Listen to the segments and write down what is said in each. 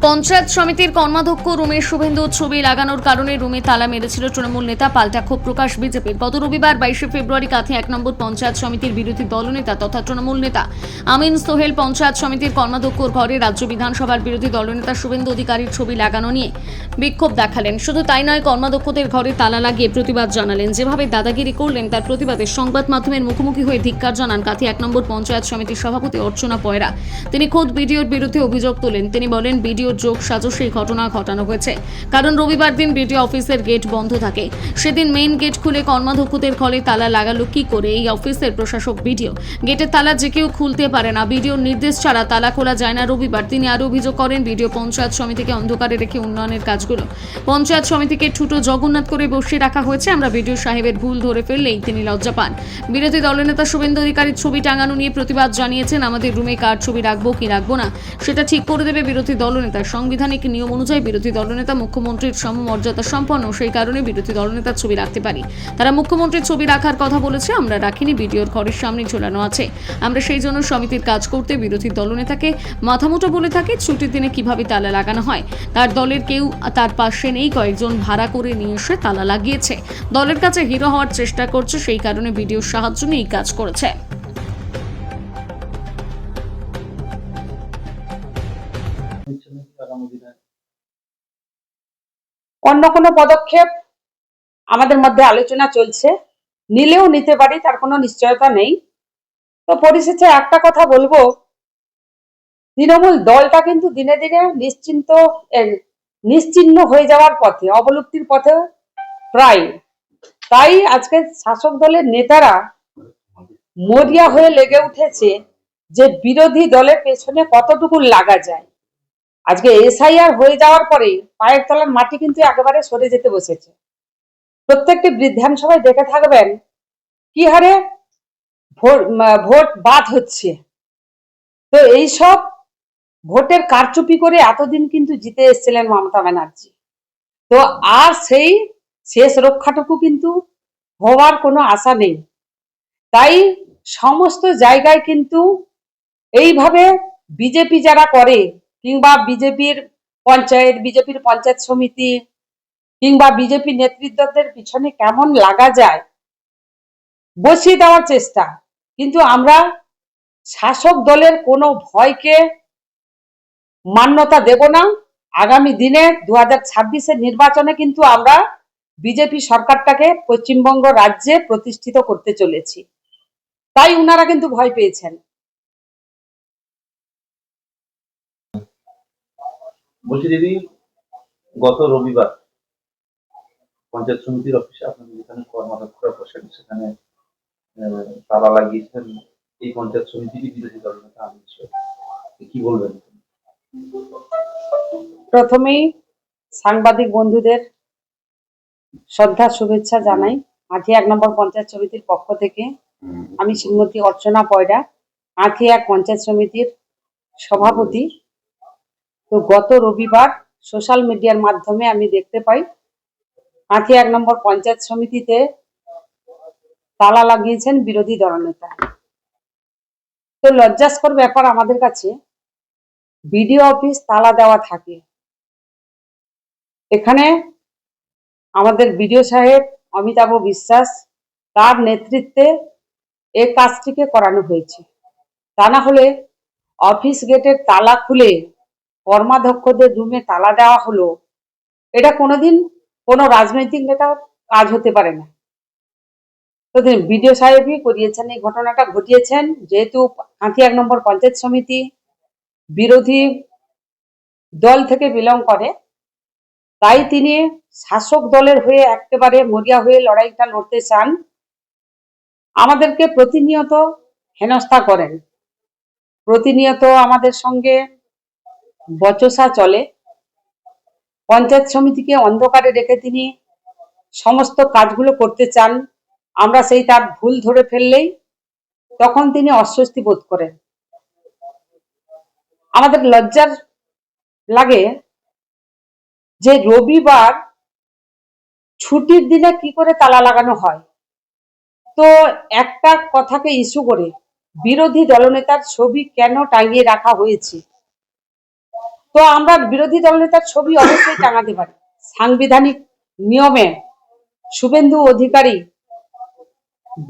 পঞ্চায়েত সমিতির কর্মাধ্যক্ষ রুমে শুভেন্দু ছবি লাগানোর কারণে রুমে তালা মেরেছিল তৃণমূল নেতা, পাল্টা ক্ষোভ প্রকাশ বিজেপির। গত রবিবার 22শে ফেব্রুয়ারি কাঁথি 1 নম্বর পঞ্চায়েত সমিতির বিরোধী দলনেতা তথা তৃণমূল নেতা আমিন সোহেল পঞ্চায়েত সমিতির কর্মাধ্যক্ষর ঘরে রাজ্য বিধানসভার বিরোধী দলনেতা শুভেন্দু অধিকারীর ছবি লাগানো নিয়ে বিক্ষোভ দেখালেন। শুধু তাই নয়, কর্মাধ্যক্ষদের ঘরে তালা লাগিয়ে প্রতিবাদ জানালেন। যেভাবে দাদাগিরি করলেন তার প্রতিবাদে সংবাদ মাধ্যমের মুখোমুখি হয়ে ধিক্কার জানান কাঁথি 1 নম্বর পঞ্চায়েত সমিতির সভাপতি অর্চনা পয়রা। তিনি খোদ বিডিওর বিরুদ্ধে অভিযোগ তোলেন। তিনি বলেন, বিডিওর যোগ সাজস এই ঘটনা ঘটানো হয়েছে, কারণ রবিবার দিন বিডিও অফিসের গেট বন্ধ থাকে। সেদিন মেইন গেট খুলে কর্মাধ্যক্ষদের ঘরে তালা লাগালো কি করে এই অফিসের প্রশাসক বিডিও? গেটের তালা যে কেউ খুলতে পারে না, বিডিওর নির্দেশ ছাড়া তালা খোলা যায় না রবিবার। তিনি আরও অভিযোগ করেন, বিডিও পঞ্চায়েত সমিতিকে অন্ধকারে রেখে উন্নয়নের কাজগুলো পঞ্চায়েত সমিতিকে ঠুটো জগন্নাথ করে বসিয়ে রাখা হয়েছে। আমরা বিডিও সাহেবের ভুল ধরে ফেললেই তিনি লজ্জা পান। বিরোধী দলনেতা শুভেন্দু অধিকারীর ছবি টাঙানো নিয়ে প্রতিবাদ জানিয়েছেন। আমাদের রুমে কার ছবি রাখবো কি রাখবো না সেটা ঠিক করে দেবে বিরোধী দলনেতা। সাংবিধানিক নিয়ম অনুযায়ী বিরোধী দলনেতা মুখ্যমন্ত্রীর সমমর্যাদা সম্পন্ন, সেই কারণে বিরোধী দলনেতার ছবি রাখতে পারি। তারা মুখ্যমন্ত্রীর ছবি রাখার কথা বলেছে, আমরা রাখিনি। বিডিওর ঘরের সামনে ঝোলানো আছে। আমরা সেই জন্য সমিতির কাজ করতে বিরোধী দলনেতাকে মাথামোটা বলে থাকি। ছুটির দিনে কিভাবে তালা লাগানো হয় তার দলের কেউ তার পাশে নেই, কয়েকজন ভাড়া করে নিয়ে এসে তালা লাগিয়েছে। দলের কাছে হিরো হওয়ার চেষ্টা করছে, সেই কারণে বিডিওর সাহায্য নিয়ে কাজ করেছে। অন্য কোনো পদক্ষেপ আমাদের মধ্যে আলোচনা চলছে, নিলেও নিতে পারি, তার কোনো নিশ্চয়তা নেই। তো পরিশেষে একটা কথা বলবো, তৃণমূল দলটা কিন্তু দিনে দিনে নিশ্চিহ্ন হয়ে যাওয়ার পথে, অবলুপ্তির পথে প্রায়। তাই আজকে শাসক দলের নেতারা মরিয়া হয়ে লেগে উঠেছে যে বিরোধী দলের পেছনে কতটুকু লাগা যায়। আজকে এসআইআর হয়ে যাওয়ার পরে পায়ের তলার মাটি কিন্তু একেবারে সরে যেতে বসেছে। প্রত্যেকটি বিধানসভায় দেখে থাকবেন কি হারে ভোট বাদ হচ্ছে। তো এইসব ভোটের কারচুপি করে এতদিন কিন্তু জিতে এসেছিলেন মমতা ব্যানার্জি। তো আর সেই শেষ রক্ষাটুকু কিন্তু হওয়ার কোনো আশা নেই। তাই সমস্ত জায়গায় কিন্তু এইভাবে বিজেপি যারা করে, কিংবা বিজেপির পঞ্চায়েত সমিতি কিংবা বিজেপি নেতৃত্বদের পিছনে কেমন লাগা যায় বসিয়ে দেওয়ার চেষ্টা। কিন্তু আমরা শাসক দলের কোনো ভয়কে মান্যতা দেব না। আগামী দিনে 2026-এর নির্বাচনে কিন্তু আমরা বিজেপি সরকারটাকে পশ্চিমবঙ্গ রাজ্যে প্রতিষ্ঠিত করতে চলেছি। তাই উনারা কিন্তু ভয় পেয়েছেন। বলছি দিদি, গত রবিবার পঞ্চায়েত সমিতির অফিসে আপনাদের যেখানে কর্মাধ্যক্ষরা বসেন সেখানে তালা লাগিয়েছেন এই পঞ্চায়েত সমিতিরই বিরোধী দলনেতা আমিন সোহেল, কি বলবেন? প্রথমেই সাংবাদিক বন্ধুদের শ্রদ্ধা শুভেচ্ছা জানাই। আঁথি 1 নম্বর পঞ্চায়েত সমিতির পক্ষ থেকে আমি শ্রীমতী অর্চনা পয়রা, আঁথি 1 পঞ্চায়েত সমিতির সভাপতি। তো গত রবিবার সোশ্যাল মিডিয়ার মাধ্যমে আমি দেখতে পাই আঁথি 1 নম্বর পঞ্চায়েত সমিতিতে তালা লাগিয়েছেন বিরোধী দলনেতা। তো লজ্জাস্কর ব্যাপার আমাদের কাছে, বিডিও অফিস তালা দেওয়া থাকে। এখানে আমাদের বিডিও সাহেব অমিতাভ বিশ্বাস, তার নেতৃত্বে এই কাজটিকে করানো হয়েছে। তা না হলে অফিস গেটের তালা খুলে কর্মাধ্যক্ষদের রুমে তালা দেওয়া হলো, এটা কোনোদিন কোনো রাজনৈতিক নেতার কাজ হতে পারে না। তো বিডিও সাহেবই করিয়েছেন, এই ঘটনাটা ঘটিয়েছেন। যেহেতু আঁথি 1 নম্বর পঞ্চায়েত সমিতি বিরোধী দল থেকে বিলং করে, তাই তিনি শাসক দলের হয়ে একেবারে মরিয়া হয়ে লড়াইটা লড়তে চান। আমাদেরকে প্রতিনিয়ত হেনস্থা করেন, প্রতিনিয়ত আমাদের সঙ্গে বচসা চলে। পঞ্চায়েত সমিতিকে অন্ধকারে রেখে তিনি সমস্ত কাজগুলো করতে চান। আমরা সেই তার ভুল ধরে ফেললেই তখন তিনি অস্বস্তি বোধ করেন। আমাদের লজ্জার লাগে যে রবিবার ছুটির দিনে কি করে তালা লাগানো হয়। তো একটা কথাকে ইস্যু করে বিরোধী দলনেতার ছবি কেন টাঙিয়ে রাখা হয়েছে, তো আমরা বিরোধী দলনেতার ছবি অবশ্যই টাঙাতে পারি। সাংবিধানিক নিয়মে শুভেন্দু অধিকারী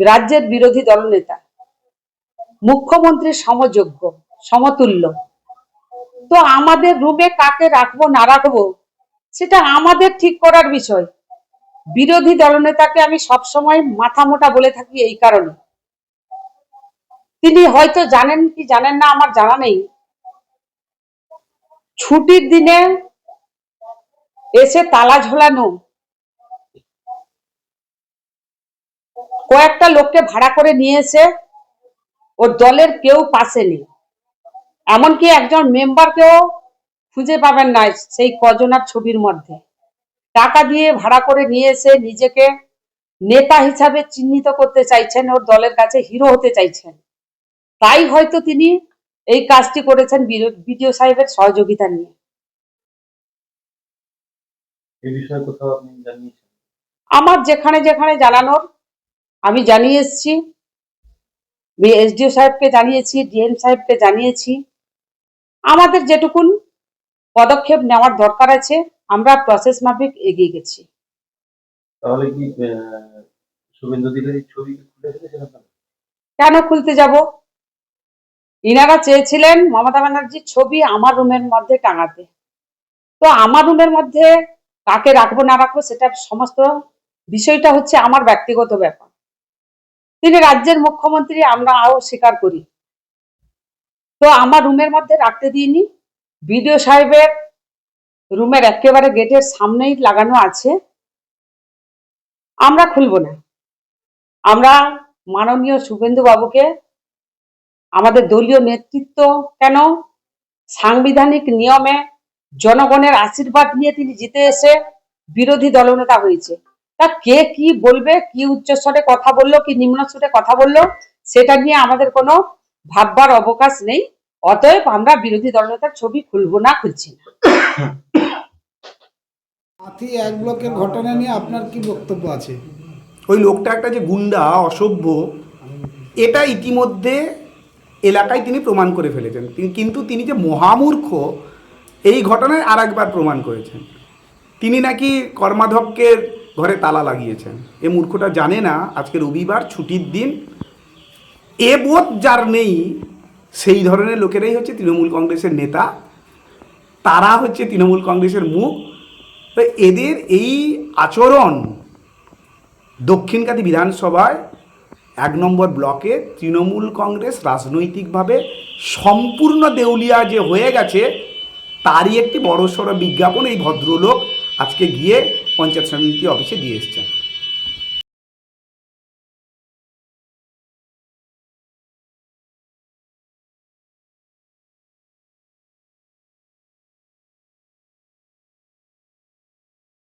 রাজ্যের বিরোধী দলনেতা, মুখ্যমন্ত্রীর সমযোগ্য, সমতুল্য। তো আমাদের রুমে কাকে রাখবো না রাখবো সেটা আমাদের ঠিক করার বিষয়। বিরোধী দলনেতাকে আমি সবসময় মাথা মোটা বলে থাকি এই কারণে, তিনি হয়তো জানেন কি জানেন না আমার জানা নেই, ছুটির দিনে এসে তালা ঝোলানো কয়েকটা লোককে ভাড়া করে নিয়ে এসে ওর দলের কেউ পাশে নেই, এমনকি একজন মেম্বারকেও খুঁজে পাবেন না সেই কজনার ছবির মধ্যে। টাকা দিয়ে ভাড়া করে নিয়ে এসে নিজেকে নেতা হিসাবে চিহ্নিত করতে চাইছেন, ওর দলের কাছে হিরো হতে চাইছেন। তাই হয়তো তিনি এই কাজটি করেছেন বিডিও সাহেবের সহযোগিতা নিয়ে। এই বিষয়ে কোথাও আপনি জানিয়েছেন? আমার যেখানে যেখানে জানানোর আমি জানিয়ে এসেছি, এসডিও সাহেবকে জানিয়েছি, ডিএম সাহেবকে জানিয়েছি। আমাদের যেটুকুন পদক্ষেপ নেওয়ার দরকার আছে আমরা প্রসেস মাফিক এগিয়ে গেছি। তাহলে কি শুভেন্দু অধিকারীর ছবি খুলে ফেলেছেন আপনারা? কেন খুলতে যাব? ইনারা চেয়েছিলেন মমতা ব্যানার্জির ছবি আমার রুমের মধ্যে টাঙাতে। তো আমার রুমের মধ্যে কাকে রাখবো না রাখবো সেটা সমস্ত বিষয়টা হচ্ছে আমার ব্যক্তিগত ব্যাপার। তিনি রাজ্যের মুখ্যমন্ত্রী, আমরাও স্বীকার করি। তো আমার রুমের মধ্যে রাখতে দিইনি, বিডিও সাহেবের রুমের একেবারে গেটের সামনেই লাগানো আছে। আমরা খুলব না। আমরা মাননীয় শুভেন্দু বাবুকে, আমাদের দলীয় নেতৃত্ব কেন সাংবিধানিক নিয়মে জনগণের আশীর্বাদ নিয়ে তিনি জিতে এসে বিরোধী দলনেতা হয়েছে। তা কে কি বলবে, কি উচ্চস্বরে কথা বললো, কি নিম্ন সুরে কথা বললো, সেটা নিয়ে আমাদের কোনো ভাববার অবকাশ নেই। অতএব আমরা বিরোধী দলনেতার ছবি খুলবো না, খুলছি না। হাতি এক ব্লকের ঘটনা নিয়ে আপনার কি বক্তব্য আছে? ওই লোকটা একটা যে গুন্ডা, অসভ্য, এটা ইতিমধ্যে এলাকায় তিনি প্রমাণ করে ফেলেছেন। কিন্তু তিনি যে মহামূর্খ এই ঘটনায় আর একবার প্রমাণ করেছেন। তিনি নাকি কর্মাধ্যক্ষের ঘরে তালা লাগিয়েছেন। এ মূর্খটা জানে না আজকে রবিবার, ছুটির দিন। এ বোধ যার নেই, সেই ধরনের লোকেরাই হচ্ছে তৃণমূল কংগ্রেসের নেতা, তারা হচ্ছে তৃণমূল কংগ্রেসের মুখ। তো এদের এই আচরণ দক্ষিণকাতি বিধানসভায় 1 নম্বর ব্লকে তৃণমূল কংগ্রেস রাজনৈতিকভাবে সম্পূর্ণ দেউলিয়া যে হয়ে গেছে, তারই একটি বড়সড় বিজ্ঞাপন এই ভদ্রলোক আজকে গিয়ে পঞ্চায়েত সমিতি অফিসে দিয়ে এসছেন।